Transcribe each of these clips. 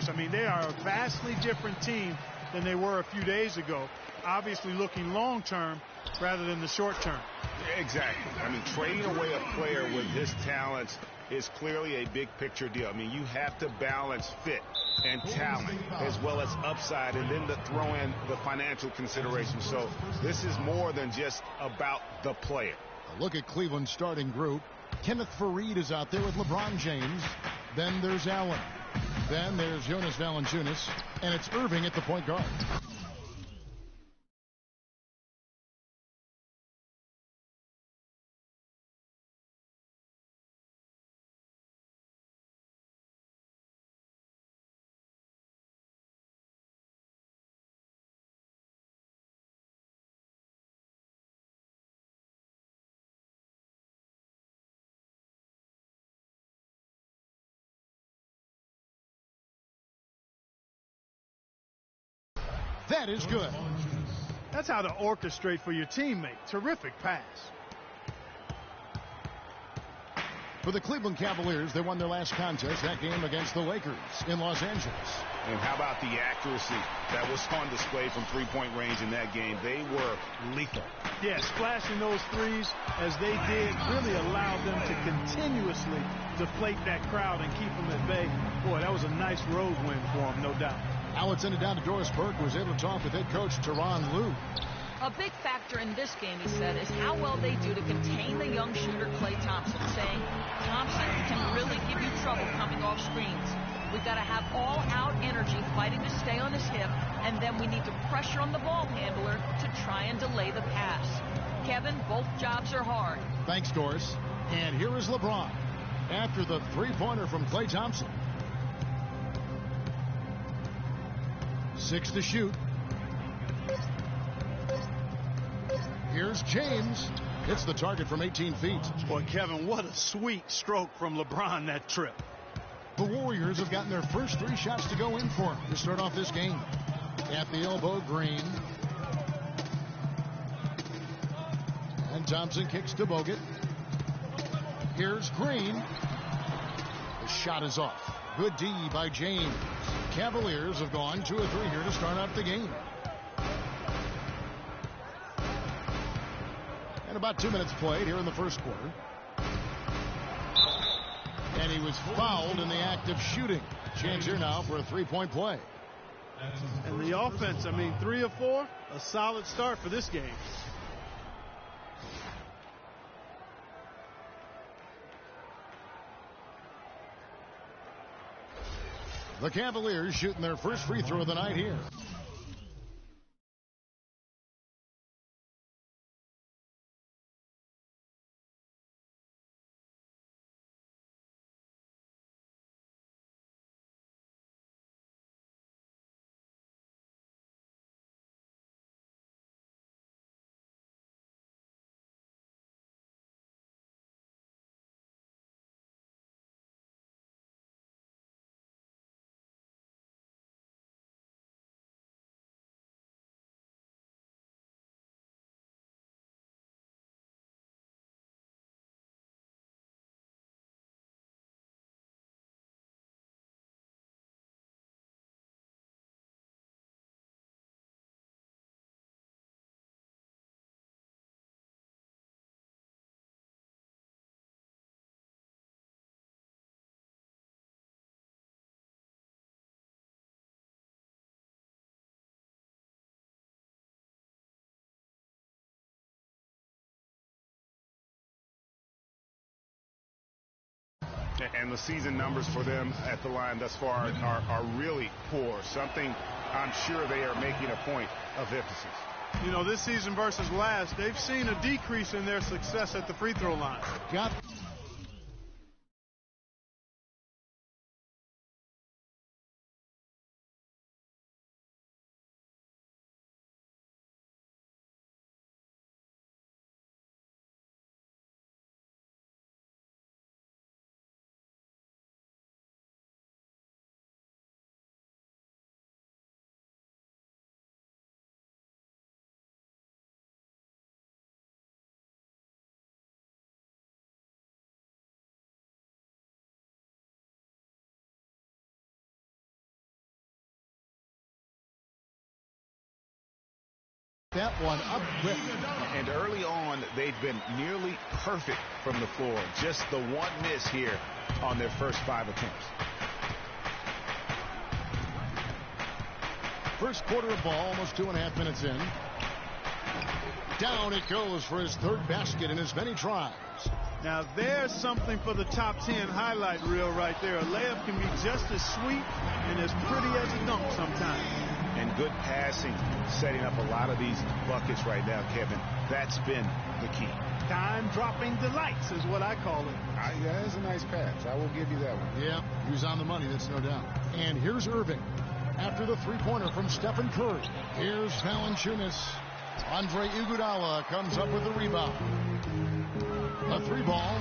course. I mean, they are a vastly different team than they were a few days ago. Obviously looking long-term rather than the short-term. Exactly. I mean, trading away a player with his talents is clearly a big-picture deal. I mean, you have to balance fit and talent as well as upside, and then to throw in the financial considerations. So this is more than just about the player. A look at Cleveland's starting group. Kenneth Faried is out there with LeBron James. Then there's Allen. Then there's Jonas Valanciunas. And it's Irving at the point guard. That is good. That's how to orchestrate for your teammate. Terrific pass. For the Cleveland Cavaliers, they won their last contest, that game against the Lakers in Los Angeles. And how about the accuracy that was on display from three-point range in that game? They were lethal. Yeah, splashing those threes as they did really allowed them to continuously deflate that crowd and keep them at bay. Boy, that was a nice road win for them, no doubt. Now let's send it down to Doris Burke, who was able to talk with head coach Tyronn Lue. A big factor in this game, he said, is how well they do to contain the young shooter Klay Thompson, saying Thompson can really give you trouble coming off screens. We've got to have all-out energy fighting to stay on his hip, and then we need to pressure on the ball handler to try and delay the pass. Kevin, both jobs are hard. Thanks, Doris. And here is LeBron after the three-pointer from Klay Thompson. 6 to shoot. Here's James. Hits the target from 18 feet. Boy, Kevin, what a sweet stroke from LeBron that trip. The Warriors have gotten their first 3 shots to go in for him to start off this game. At the elbow, Green. And Thompson kicks to Bogut. Here's Green. The shot is off. Good D by James. Cavaliers have gone 2 or 3 here to start off the game. And about 2 minutes played here in the first quarter. And he was fouled in the act of shooting. Chance here now for a 3-point play. And the offense, I mean, 3 of 4, a solid start for this game. The Cavaliers shooting their first free throw of the night here. And the season numbers for them at the line thus far are really poor. Something I'm sure they are making a point of emphasis. You know, this season versus last, they've seen a decrease in their success at the free throw line. Got that one up quick. And early on, they've been nearly perfect from the floor. Just the one miss here on their first 5 attempts. First quarter of ball, almost 2.5 minutes in. Down it goes for his 3rd basket in as many tries. Now there's something for the top 10 highlight reel right there. A layup can be just as sweet and as pretty as a dunk sometimes. And good passing, setting up a lot of these buckets right now, Kevin. That's been the key. Time-dropping delights is what I call it. That is a nice pass. I will give you that one. Yeah, he was on the money, that's no doubt. And here's Irving after the three-pointer from Stephen Curry. Here's Valanciunas. Andre Iguodala comes up with the rebound. A 3-ball,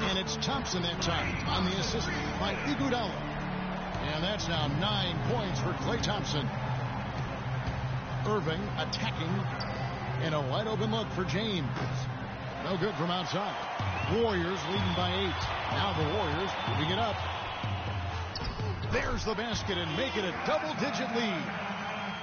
and it's Thompson that time on the assist by Iguodala. And that's now 9 points for Klay Thompson. Irving attacking, and a wide open look for James. No good from outside. Warriors leading by 8. Now the Warriors moving it up. There's the basket and make it a double-digit lead.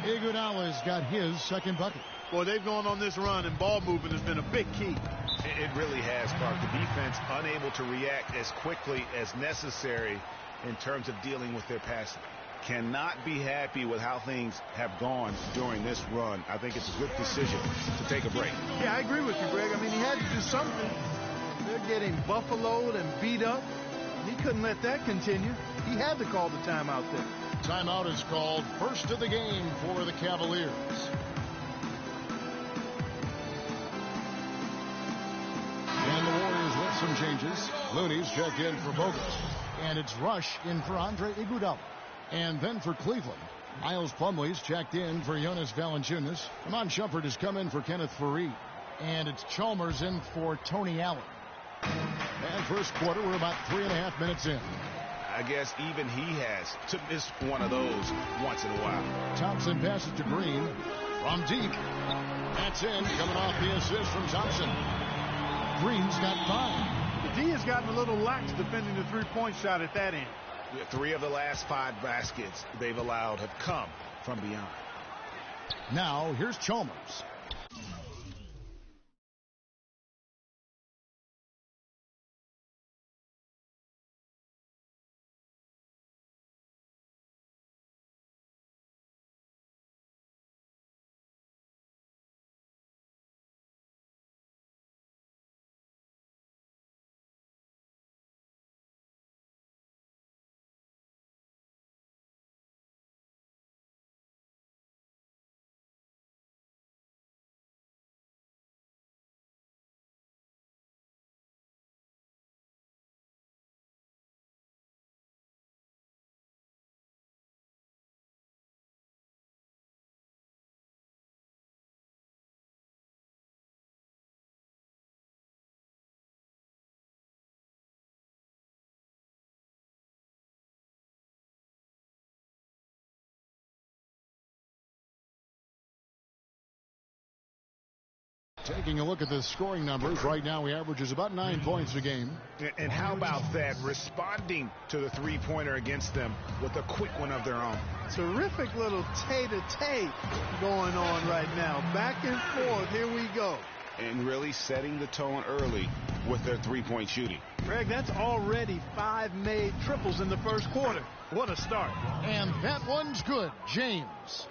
Iguodala's got his 2nd bucket. Boy, they've gone on this run, and ball movement has been a big key. It really has, Clark. The defense unable to react as quickly as necessary in terms of dealing with their passing. Cannot be happy with how things have gone during this run. I think it's a good decision to take a break. Yeah, I agree with you, Greg. I mean, he had to do something. They're getting buffaloed and beat up. He couldn't let that continue. He had to call the timeout there. Timeout is called, first of the game for the Cavaliers. And the Warriors with some changes. Looney's checked in for Bogut. And it's Rush in for Andre Iguodala. And then for Cleveland, Miles Plumlee's checked in for Jonas Valanciunas. Iman Shumpert has come in for Kenneth Faried. And it's Chalmers in for Tony Allen. And first quarter, we're about 3.5 minutes in. I guess even he has to miss one of those once in a while. Thompson passes to Green from deep. That's in, coming off the assist from Thompson. Green's got 5. The D has gotten a little lax defending the three-point shot at that end. 3 of the last 5 baskets they've allowed have come from beyond. Now, here's Chalmers. Taking a look at the scoring numbers, right now he averages about 9 points a game. And how about that, responding to the three-pointer against them with a quick one of their own. Terrific little tay-to-tay going on right now. Back and forth, here we go. And really setting the tone early with their three-point shooting. Greg, that's already 5 made triples in the first quarter. What a start. And that one's good. James.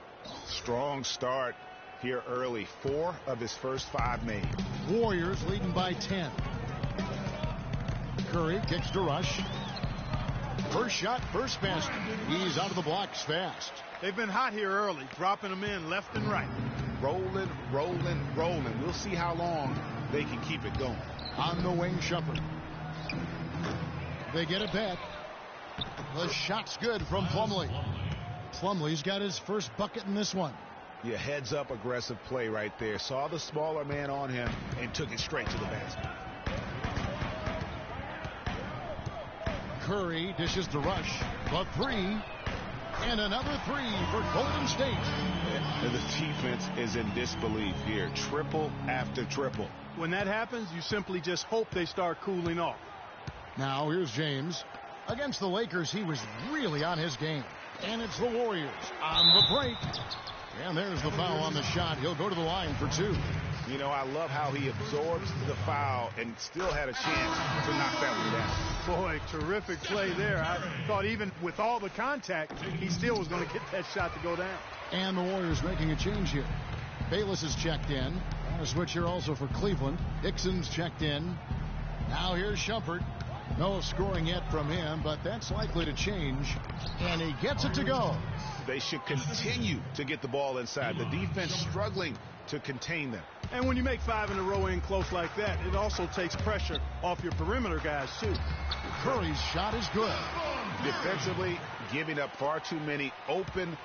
Strong start here early. 4 of his first 5 made. Warriors leading by 10. Curry kicks to Rush. First shot, first basket. He's out of the blocks fast. They've been hot here early, dropping them in left and right. Rolling, rolling, rolling. We'll see how long they can keep it going. On the wing, Shumpert. They get it back. The shot's good from Plumlee. Plumlee's got his first bucket in this one. Yeah, heads up aggressive play right there. Saw the smaller man on him and took it straight to the basket. Curry dishes to Rush. The 3. And another 3 for Golden State. And the defense is in disbelief here. Triple after triple. When that happens, you simply just hope they start cooling off. Now here's James. Against the Lakers, he was really on his game. And it's the Warriors on the break. And there's the foul on the shot. He'll go to the line for 2. You know, I love how he absorbs the foul and still had a chance to knock that one down. Boy, terrific play there. I thought even with all the contact, he still was going to get that shot to go down. And the Warriors making a change here. Bayless is checked in. A switch here also for Cleveland. Dixon's checked in. Now here's Shumpert. No scoring yet from him, but that's likely to change. And he gets it to go. They should continue to get the ball inside. The defense struggling to contain them. And when you make 5 in a row in close like that, it also takes pressure off your perimeter guys, too. Curry's shot is good. Defensively, giving up far too many open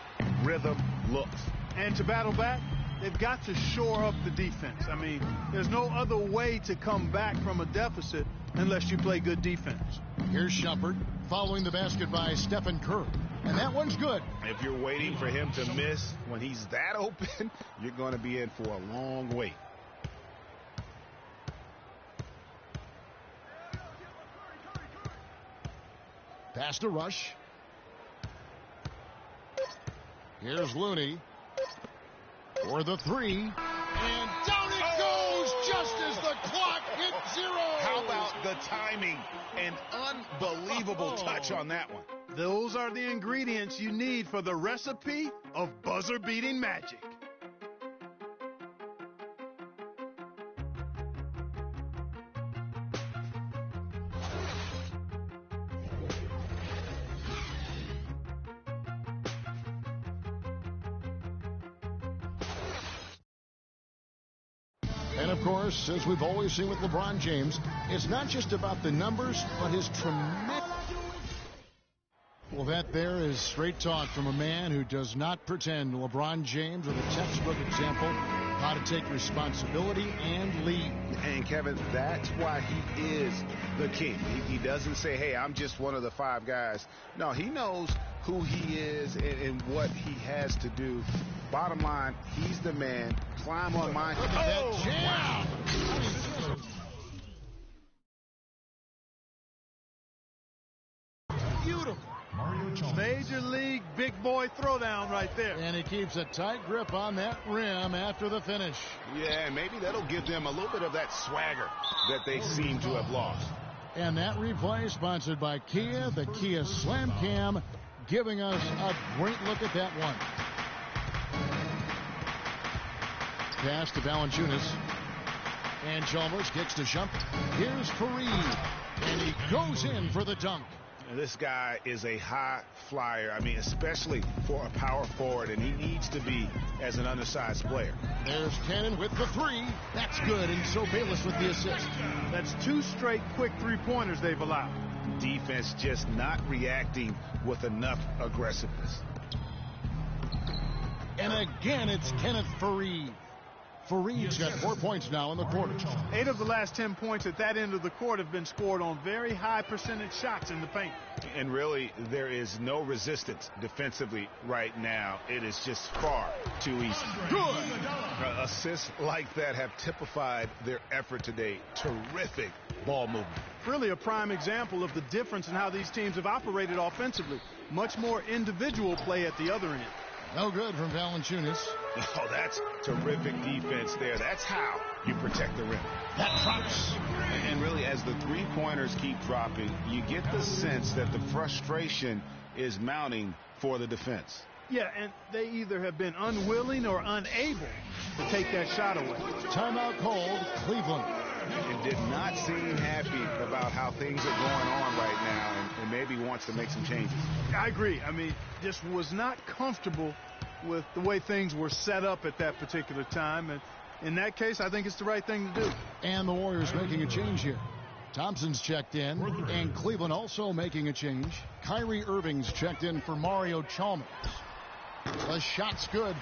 rhythm looks. And to battle back, they've got to shore up the defense. I mean, there's no other way to come back from a deficit unless you play good defense. Here's Shumpert following the basket by Stephen Curry. And that one's good. If you're waiting for him to miss when he's that open, you're going to be in for a long wait. Pass to Rush. Here's Looney for the 3. And down it goes just as the clock hit 0. How about the timing? An unbelievable touch on that one. Those are the ingredients you need for the recipe of buzzer-beating magic. And of course, as we've always seen with LeBron James, it's not just about the numbers, but his tremendous... Well, that there is straight talk from a man who does not pretend. LeBron James with a textbook example how to take responsibility and lead. And Kevin, that's why he is the king. He doesn't say, hey, I'm just one of the 5 guys. No, he knows who he is and what he has to do. Bottom line, he's the man. Climb on my... Oh, wow. Beautiful. Major league big boy throwdown right there. And he keeps a tight grip on that rim after the finish. Yeah, and maybe that'll give them a little bit of that swagger that they seem to have lost. And that replay sponsored by Kia, the Kia Slam Cam, giving us a great look at that one. Pass to Valanciunas. And Chalmers kicks to Shumpert. Here's Fareed. And he goes in for the dunk. This guy is a high flyer. I mean, especially for a power forward, and he needs to be as an undersized player. There's Cannon with the 3. That's good, and so Bayless with the assist. That's 2 straight quick 3-pointers they've allowed. Defense just not reacting with enough aggressiveness. And again, it's Kenneth Fareed. Fareed's got 4 points now in the quarter. 8 of the last 10 points at that end of the court have been scored on very high percentage shots in the paint. And really, there is no resistance defensively right now. It is just far too easy. Good. Assists like that have typified their effort today. Terrific ball movement. Really a prime example of the difference in how these teams have operated offensively. Much more individual play at the other end. No good from Valanciunas. Oh, that's terrific defense there. That's how you protect the rim. That drops. And really, as the 3-pointers keep dropping, you get the sense that the frustration is mounting for the defense. Yeah, and they either have been unwilling or unable to take that shot away. Timeout called, Cleveland. And did not seem happy about how things are going on right now and maybe wants to make some changes. I agree. I mean, just was not comfortable with the way things were set up at that particular time. And in that case, I think it's the right thing to do. And the Warriors making a change here. Thompson's checked in, and Cleveland also making a change. Kyrie Irving's checked in for Mario Chalmers. The shot's good.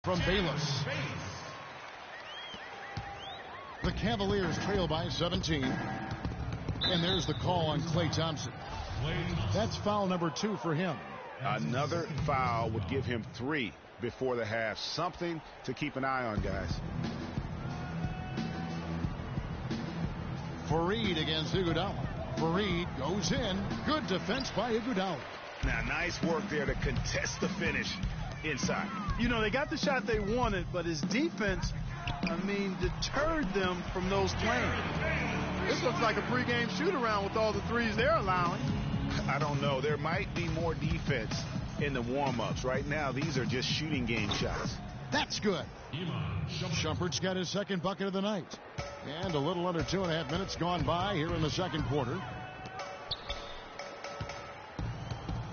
from Bayless. The Cavaliers trail by 17. And there's the call on Klay Thompson. That's foul number 2 for him. Another foul would give him 3 before the half. Something to keep an eye on, guys. Fareed against Iguodala. Fareed goes in. Good defense by Iguodala. Now, nice work there to contest the finish inside. You know, they got the shot they wanted, but his defense, deterred them from those playing. This looks like a pregame shoot-around with all the threes they're allowing. I don't know. There might be more defense in the warm-ups. Right now, these are just shooting game shots. That's good. Shumpert's got his second bucket of the night. And a little under 2.5 minutes gone by here in the second quarter.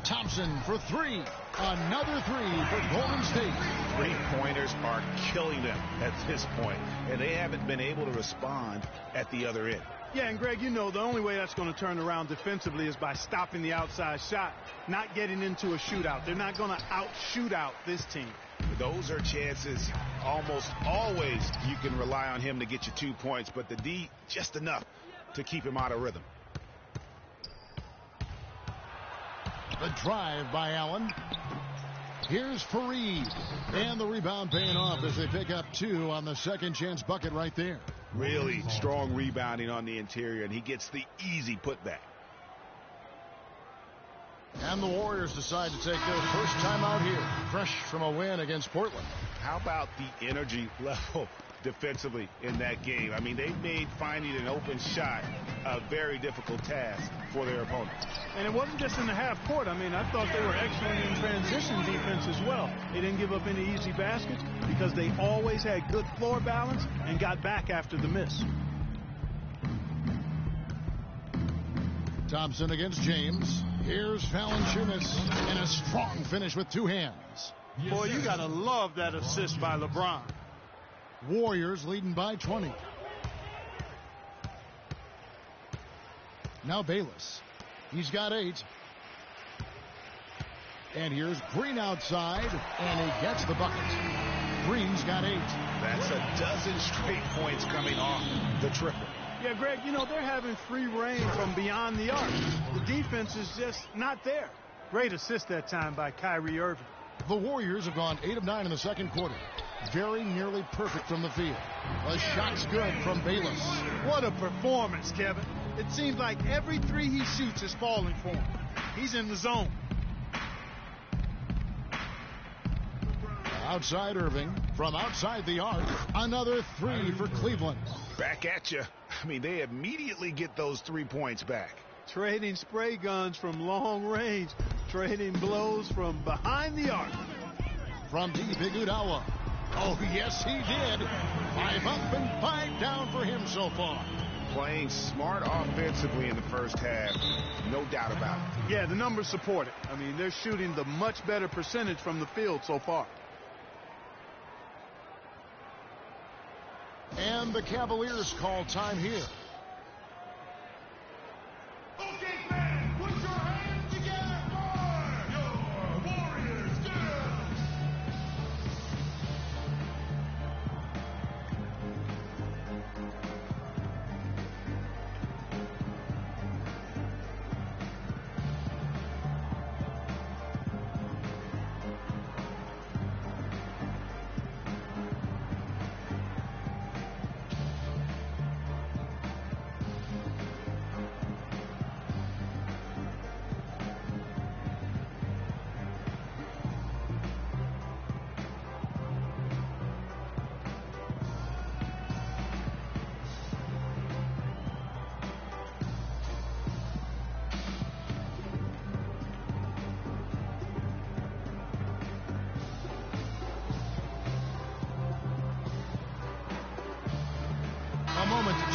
Thompson for 3. Another 3 for Golden State. Three-pointers are killing them at this point, and they haven't been able to respond at the other end. Yeah, and Greg, you know, the only way that's going to turn around defensively is by stopping the outside shot, not getting into a shootout. They're not going to out-shoot out this team. Those are chances almost always you can rely on him to get you 2 points, but the D just enough to keep him out of rhythm. The drive by Allen. Here's Fareed. And the rebound paying off as they pick up 2 on the second chance bucket right there. Really strong rebounding on the interior, and he gets the easy putback. And the Warriors decide to take their first time out here, fresh from a win against Portland. How about the energy level defensively in that game? They made finding an open shot a very difficult task for their opponent. And it wasn't just in the half court. I thought they were excellent in transition defense as well. They didn't give up any easy baskets because they always had good floor balance and got back after the miss. Thompson against James. Here's Valanciunas in a strong finish with 2 hands. Boy, you got to love that assist by LeBron. Warriors leading by 20. Now Bayless. He's got 8. And here's Green outside, and he gets the bucket. Green's got 8. That's a dozen straight points coming off the triple. Yeah, Greg, you know, they're having free reign from beyond the arc. The defense is just not there. Great assist that time by Kyrie Irving. The Warriors have gone 8 of 9 in the second quarter. Very nearly perfect from the field. The shot's good from Bayless. What a performance, Kevin. It seems like every 3 he shoots is falling for him. He's in the zone. Outside Irving. From outside the arc, another 3 for Cleveland. Back at you. They immediately get those 3 points back. Trading spray guns from long range. Trading blows from behind the arc. From deep, Iguodala. Oh, yes, he did. 5 up and 5 down for him so far. Playing smart offensively in the first half, no doubt about it. Yeah, the numbers support it. They're shooting the much better percentage from the field so far. And the Cavaliers call time here. Okay, fans, put your hands together for your Warriors.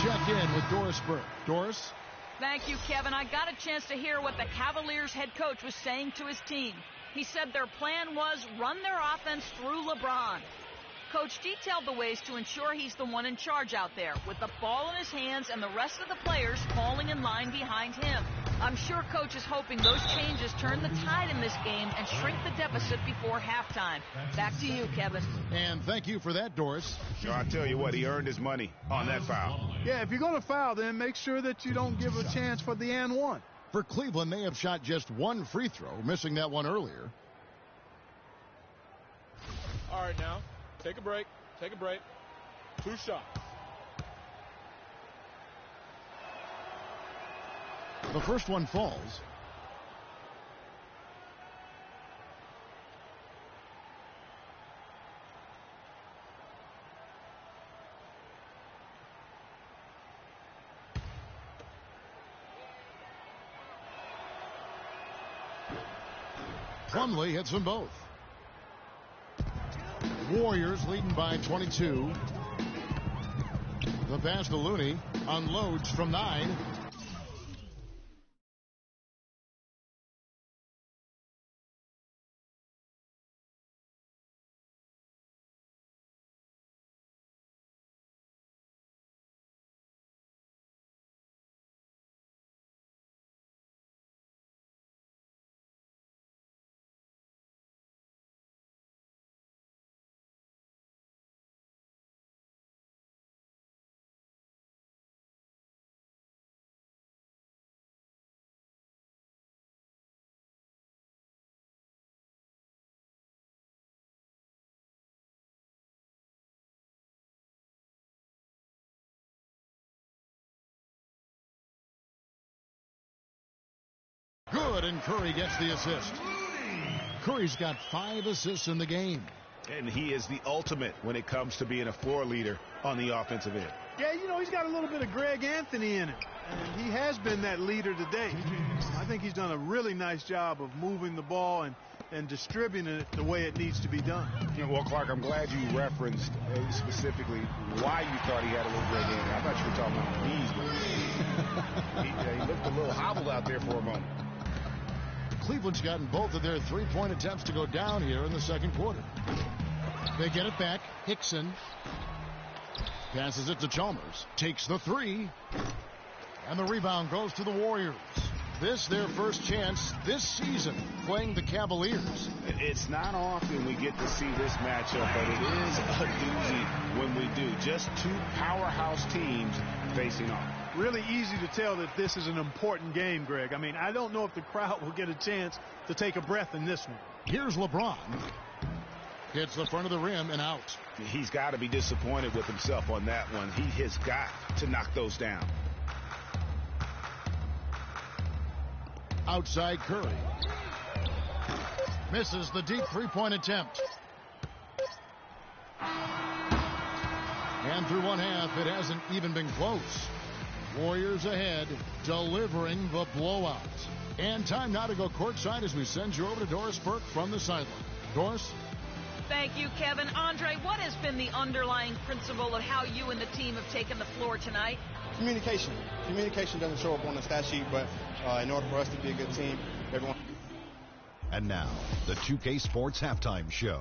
Check in with Doris Burke. Doris? Thank you, Kevin. I got a chance to hear what the Cavaliers head coach was saying to his team. He said their plan was run their offense through LeBron. Coach detailed the ways to ensure he's the one in charge out there, with the ball in his hands and the rest of the players falling in line behind him. I'm sure Coach is hoping those changes turn the tide in this game and shrink the deficit before halftime. Back to you, Kevin. And thank you for that, Doris. So I tell you what, he earned his money on that foul. Yeah, if you're going to foul, then make sure that you don't give a chance for the and one. For Cleveland, they have shot just one free throw, missing that one earlier. All right, now, take a break. Take a break. 2 shots. The first one falls. Plumlee hits them both. Warriors leading by 22. The pass to Looney unloads from 9. Good, and Curry gets the assist. Curry's got 5 assists in the game. And he is the ultimate when it comes to being a floor leader on the offensive end. Yeah, you know, he's got a little bit of Greg Anthony in him. And he has been that leader today. I think he's done a really nice job of moving the ball and distributing it the way it needs to be done. Yeah, well, Clark, I'm glad you referenced specifically why you thought he had a little Greg Anthony. I thought you were talking about knees. He looked a little hobbled out there for a moment. Cleveland's gotten both of their three-point attempts to go down here in the second quarter. They get it back. Hickson passes it to Chalmers. Takes the 3. And the rebound goes to the Warriors. This their first chance this season playing the Cavaliers. It's not often we get to see this matchup, but it is a doozy when we do. Just 2 powerhouse teams facing off. Really easy to tell that this is an important game, Greg. I mean, I don't know if the crowd will get a chance to take a breath in this one. Here's LeBron. Hits the front of the rim and out. He's got to be disappointed with himself on that one. He has got to knock those down. Outside Curry. Misses the deep three-point attempt. And through one half, it hasn't even been close. Warriors ahead, delivering the blowout. And time now to go courtside as we send you over to Doris Burke from the sideline. Doris? Thank you, Kevin. Andre, what has been the underlying principle of how you and the team have taken the floor tonight? Communication. Communication doesn't show up on the stat sheet, but in order for us to be a good team, everyone. And now, the 2K Sports Halftime Show.